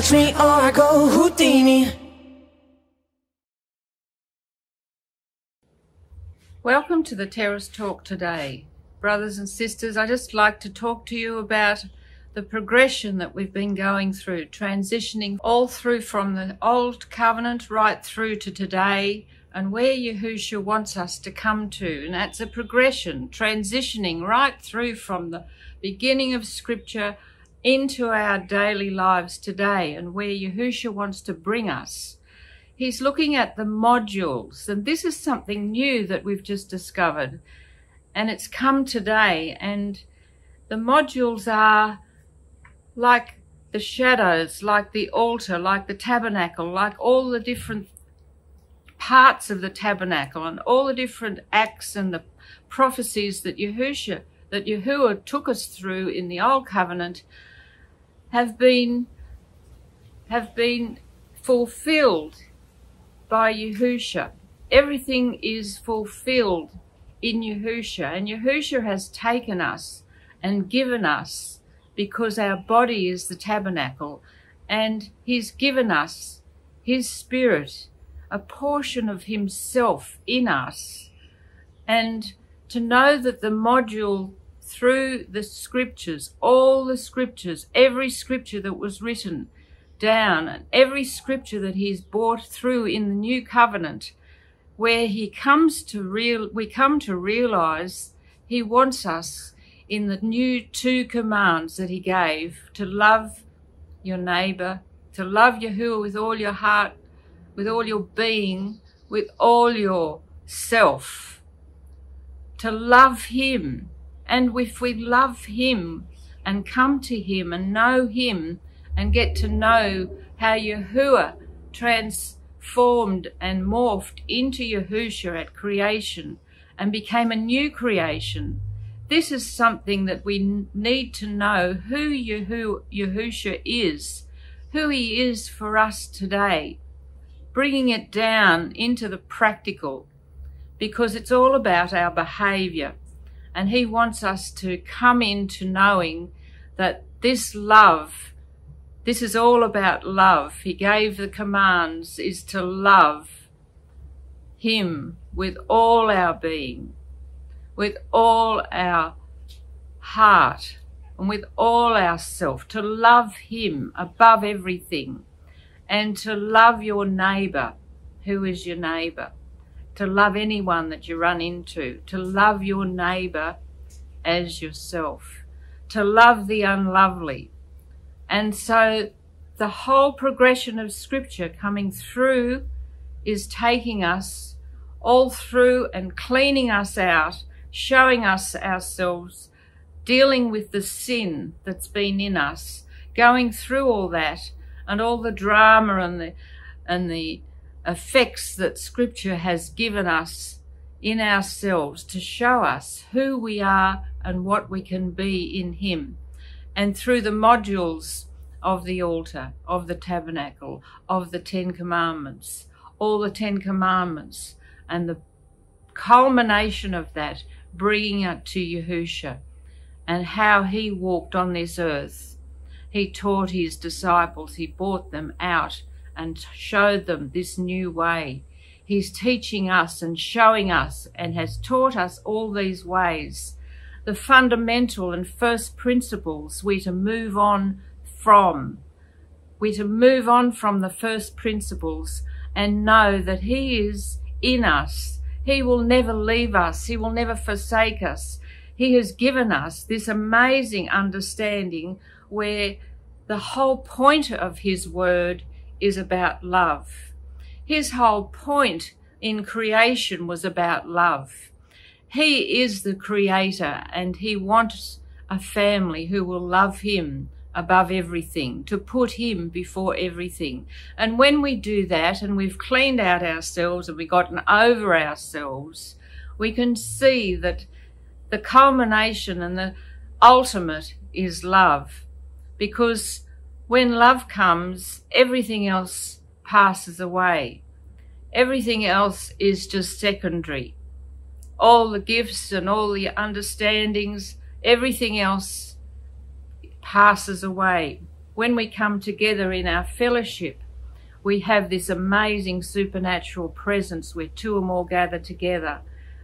Watch me or I go Houdini. Welcome to the Terrace Talk today. Brothers and sisters, I just like to talk to you about the progression that we've been going through, transitioning all through from the old covenant right through to today and where Yahusha wants us to come to. And that's a progression, transitioning right through from the beginning of Scripture into our daily lives today and where Yahusha wants to bring us. He's looking at the modules, and this is something new that we've just discovered, and it's come today. And the modules are like the shadows, like the altar, like the tabernacle, like all the different parts of the tabernacle and all the different acts and the prophecies that Yahuah took us through in the old covenant have been fulfilled by Yahusha. Everything is fulfilled in Yahusha, and Yahusha has taken us and given us, because our body is the tabernacle, and he's given us his spirit, a portion of himself in us. And to know that the module through the scriptures, all the scriptures, every scripture that was written down, and every scripture that he's brought through in the new covenant, where we come to realize he wants us in the new 2 commands that he gave, to love your neighbor, to love Yahuah with all your heart, with all your being, with all your self, to love him. And if we love him and come to him and know him and get to know how Yahuah transformed and morphed into Yahusha at creation and became a new creation, this is something that we need to know, who Yahusha is, who he is for us today, bringing it down into the practical, because it's all about our behaviour. And he wants us to come into knowing that this love, this is all about love. He gave the commands is to love him with all our being, with all our heart, and with all our self, to love him above everything, and to love your neighbour. Who is your neighbour? To love anyone that you run into, to love your neighbour as yourself, to love the unlovely. And so the whole progression of Scripture coming through is taking us all through and cleaning us out, showing us ourselves, dealing with the sin that's been in us, going through all that and all the drama and the effects that Scripture has given us in ourselves to show us who we are and what we can be in him. And through the modules of the altar, of the tabernacle, of the 10 commandments, all the 10 commandments, and the culmination of that, bringing it to Yahusha and how he walked on this earth. He taught his disciples, he brought them out and showed them this new way. He's teaching us and showing us and has taught us all these ways. The fundamental and first principles we're to move on from. We're to move on from the first principles and know that he is in us. He will never leave us. He will never forsake us. He has given us this amazing understanding where the whole point of his word is about love. His whole point in creation was about love. He is the creator, and he wants a family who will love him above everything, to put him before everything. And when we do that, and we've cleaned out ourselves and we've gotten over ourselves, we can see that the culmination and the ultimate is love. Because when love comes, everything else passes away. Everything else is just secondary. All the gifts and all the understandings, everything else passes away. when we come together in our fellowship, we have this amazing supernatural presence where two or more gather together,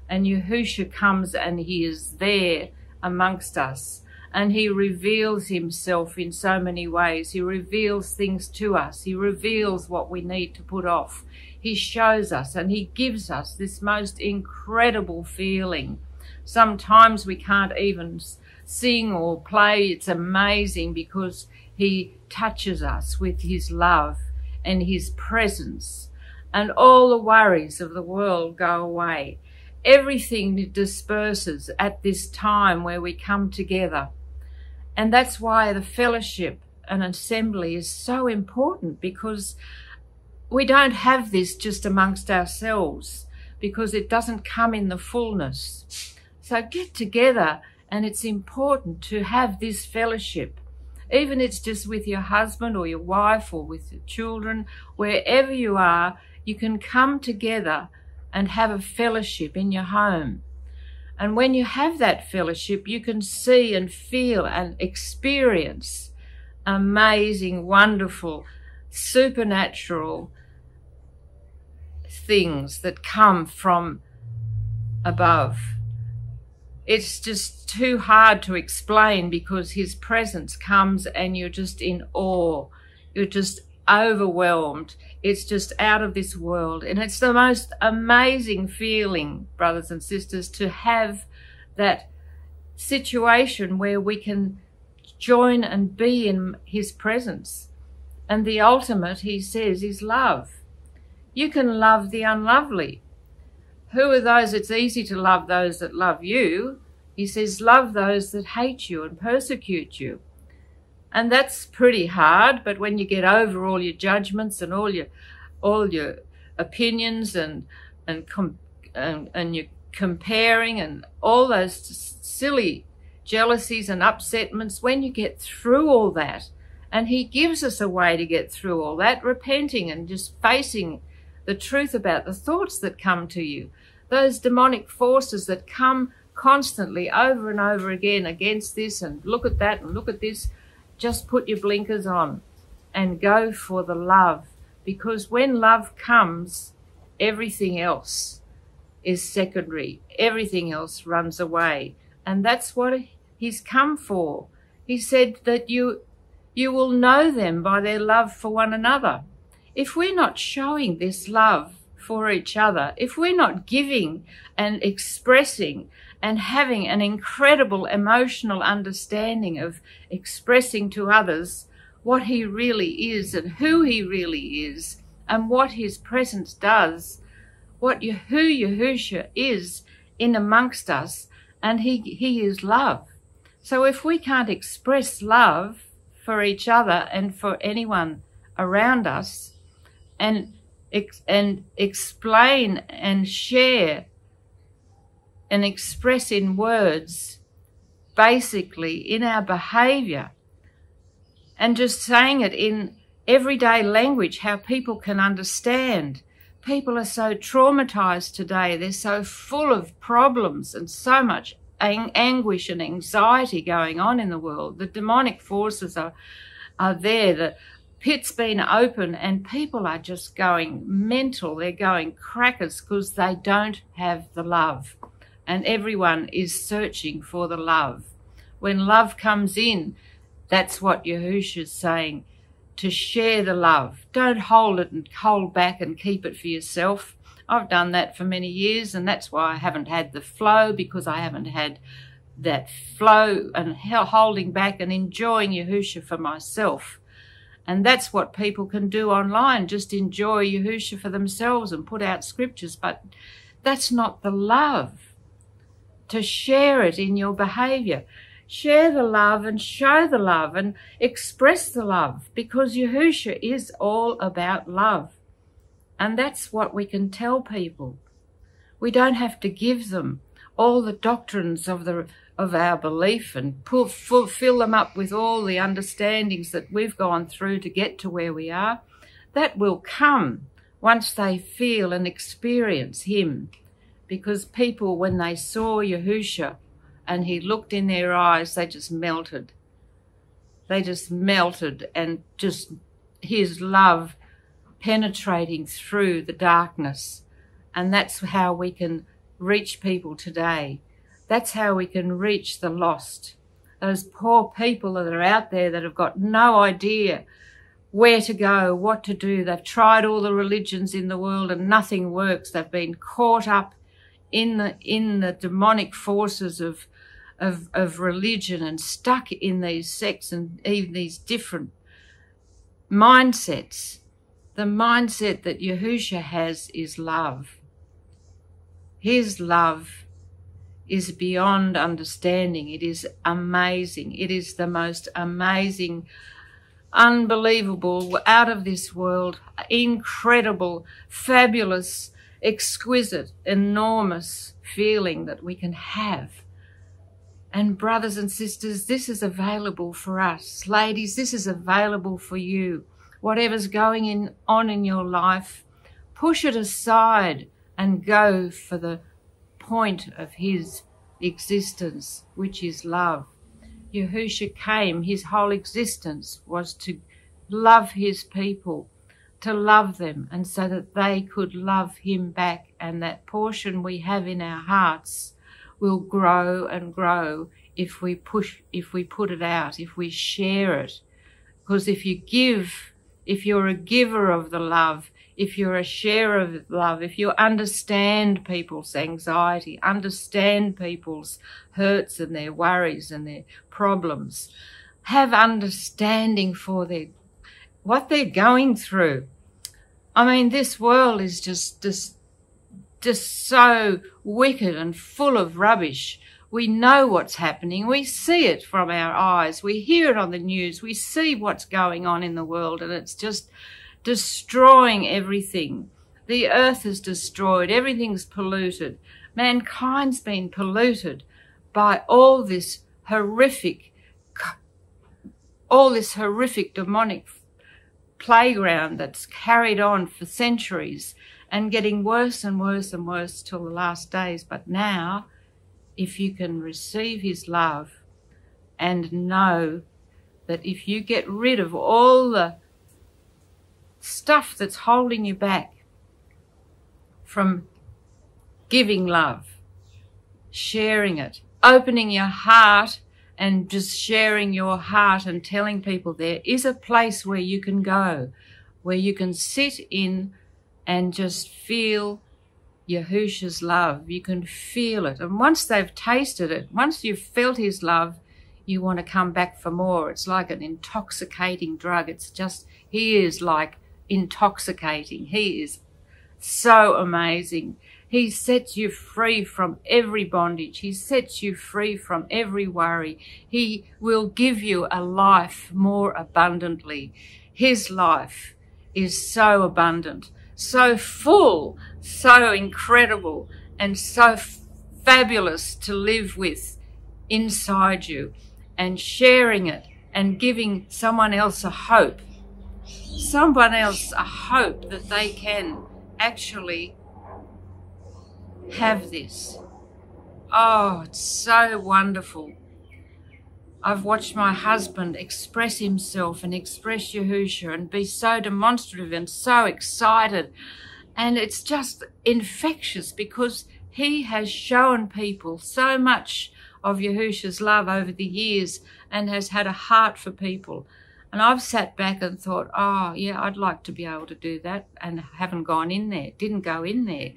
and Yahusha comes and he is there amongst us, and he reveals himself in so many ways. He reveals things to us. He reveals what we need to put off. He shows us, and he gives us this most incredible feeling. Sometimes we can't even sing or play. It's amazing because he touches us with his love and his presence, and all the worries of the world go away. Everything disperses at this time where we come together. And that's why the fellowship and assembly is so important, because we don't have this just amongst ourselves, because it doesn't come in the fullness. So get together, and it's important to have this fellowship. Even it's just with your husband or your wife or with your children, wherever you are, you can come together and have a fellowship in your home. And when you have that fellowship, you can see and feel and experience amazing, wonderful, supernatural things that come from above. It's just too hard to explain, because his presence comes and you're just in awe. You're just overwhelmed. It's just out of this world. And it's the most amazing feeling, brothers and sisters, to have that situation where we can join and be in his presence. And the ultimate, he says, is love. You can love the unlovely. Who are those? It's easy to love those that love you. He says, love those that hate you and persecute you. And that's pretty hard, but when you get over all your judgments and all your opinions and you're comparing and all those silly jealousies and upsetments, when you get through all that, and he gives us a way to get through all that, repenting and just facing the truth about the thoughts that come to you, those demonic forces that come constantly over and over again against this, and look at that and look at this. Just put your blinkers on and go for the love, because when love comes, everything else is secondary. Everything else runs away. And that's what he's come for. He said that you will know them by their love for one another. If we're not showing this love for each other, if we're not giving and expressing and having an incredible emotional understanding of expressing to others what he really is and who he really is and what his presence does, who Yahusha is in amongst us, and he is love. So if we can't express love for each other and for anyone around us, and explain and share and express in words, basically in our behaviour, and just saying it in everyday language, how people can understand. People are so traumatised today. They're so full of problems and so much anguish and anxiety going on in the world. The demonic forces are there. The pit's been open and people are just going mental. They're going crackers because they don't have the love. And everyone is searching for the love. When love comes in, that's what Yahusha's saying, to share the love. Don't hold it and hold back and keep it for yourself. I've done that for many years, and that's why I haven't had the flow, because I haven't had that flow and holding back and enjoying Yahusha for myself. And that's what people can do online, just enjoy Yahusha for themselves and put out scriptures, but that's not the love. To share it in your behaviour. Share the love and show the love and express the love, because Yahusha is all about love. And that's what we can tell people. We don't have to give them all the doctrines of our belief and fill them up with all the understandings that we've gone through to get to where we are. That will come once they feel and experience him. Because people, when they saw Yahusha and he looked in their eyes, they just melted. they just melted, and just his love penetrating through the darkness. And that's how we can reach people today. That's how we can reach the lost. Those poor people that are out there that have got no idea where to go, what to do. They've tried all the religions in the world and nothing works. They've been caught up in the demonic forces of religion and stuck in these sects and even these different mindsets. The mindset that Yahusha has is love. His love is beyond understanding. It is amazing. It is the most amazing, unbelievable, out of this world, incredible, fabulous, exquisite, enormous feeling that we can have. And brothers and sisters, this is available for us. Ladies, this is available for you. Whatever's going on in your life, push it aside and go for the point of his existence, which is love. Yahusha came, his whole existence was to love his people, to love them, and so that they could love him back. And that portion we have in our hearts will grow and grow if we put it out, if we share it. Because if you give, if you're a giver of the love, if you're a sharer of love, if you understand people's anxiety, understand people's hurts and their worries and their problems, have understanding for what they're going through. I mean, this world is just so wicked and full of rubbish. We know what's happening. We see it from our eyes. We hear it on the news. We see what's going on in the world, and it's just destroying everything. The earth is destroyed. Everything's polluted. Mankind's been polluted by all this horrific demonic playground that's carried on for centuries and getting worse and worse and worse till the last days. But now, if you can receive his love and know that if you get rid of all the stuff that's holding you back from giving love, sharing it, opening your heart and just sharing your heart and telling people there is a place where you can go, where you can sit in and just feel Yahusha's love. You can feel it. And once they've tasted it, once you've felt his love, you want to come back for more. It's like an intoxicating drug. It's just, he is like intoxicating. He is so amazing. He sets you free from every bondage. He sets you free from every worry. He will give you a life more abundantly. His life is so abundant, so full, so incredible, and so fabulous to live with inside you, and sharing it and giving someone else a hope that they can actually have this. Oh, it's so wonderful. I've watched my husband express himself and express Yahusha and be so demonstrative and so excited. And it's just infectious because he has shown people so much of Yahusha's love over the years and has had a heart for people. And I've sat back and thought, oh, yeah, I'd like to be able to do that, and haven't gone in there, didn't go in there.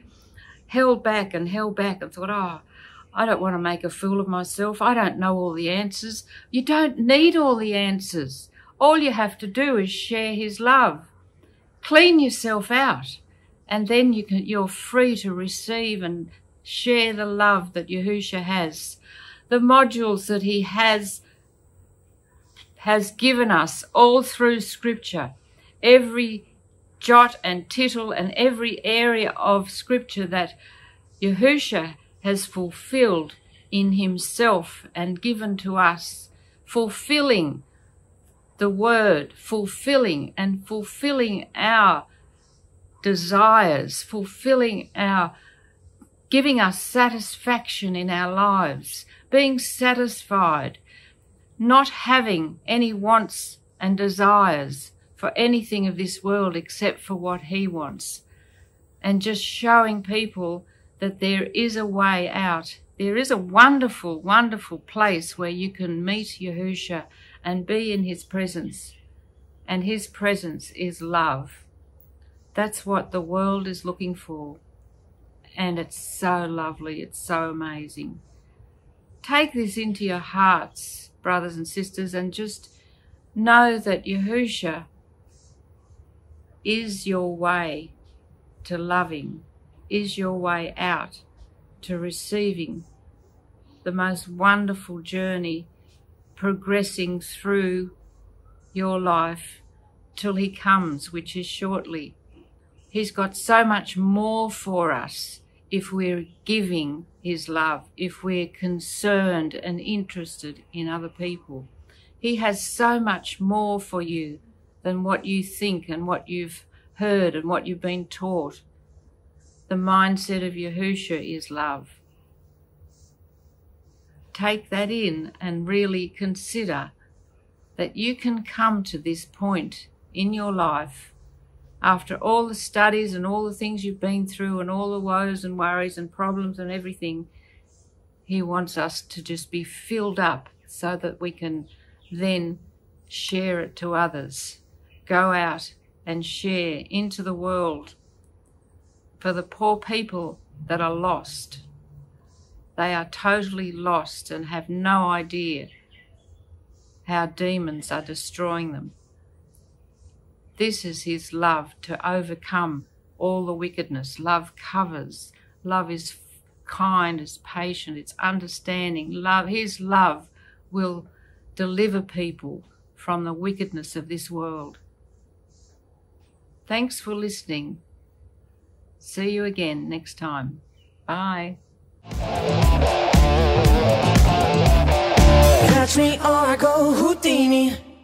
Held back and thought, oh, I don't want to make a fool of myself. I don't know all the answers. You don't need all the answers. All you have to do is share his love. Clean yourself out, and then you're free to receive and share the love that Yahusha has. The modules that he has given us all through Scripture, every jot and tittle and every area of Scripture that Yahusha has fulfilled in himself and given to us, fulfilling the word, fulfilling our desires, giving us satisfaction in our lives, being satisfied, not having any wants and desires for anything of this world except for what he wants, and just showing people that there is a way out. There is a wonderful, wonderful place where you can meet Yahusha and be in his presence, and his presence is love. That's what the world is looking for, and it's so lovely, it's so amazing. Take this into your hearts, brothers and sisters, and just know that Yahusha is your way to loving, is your way out to receiving the most wonderful journey, progressing through your life till he comes, which is shortly. He's got so much more for us if we're giving his love, if we're concerned and interested in other people. He has so much more for you than what you think and what you've heard and what you've been taught. The mindset of Yahusha is love. Take that in and really consider that you can come to this point in your life after all the studies and all the things you've been through and all the woes and worries and problems and everything. He wants us to just be filled up so that we can then share it to others. Go out and share into the world for the poor people that are lost. They are totally lost and have no idea how demons are destroying them. This is his love, to overcome all the wickedness. Love covers. Love is kind, is patient, it's understanding. Love, his love will deliver people from the wickedness of this world. Thanks for listening. See you again next time. Bye. Catch me or I go Houdini.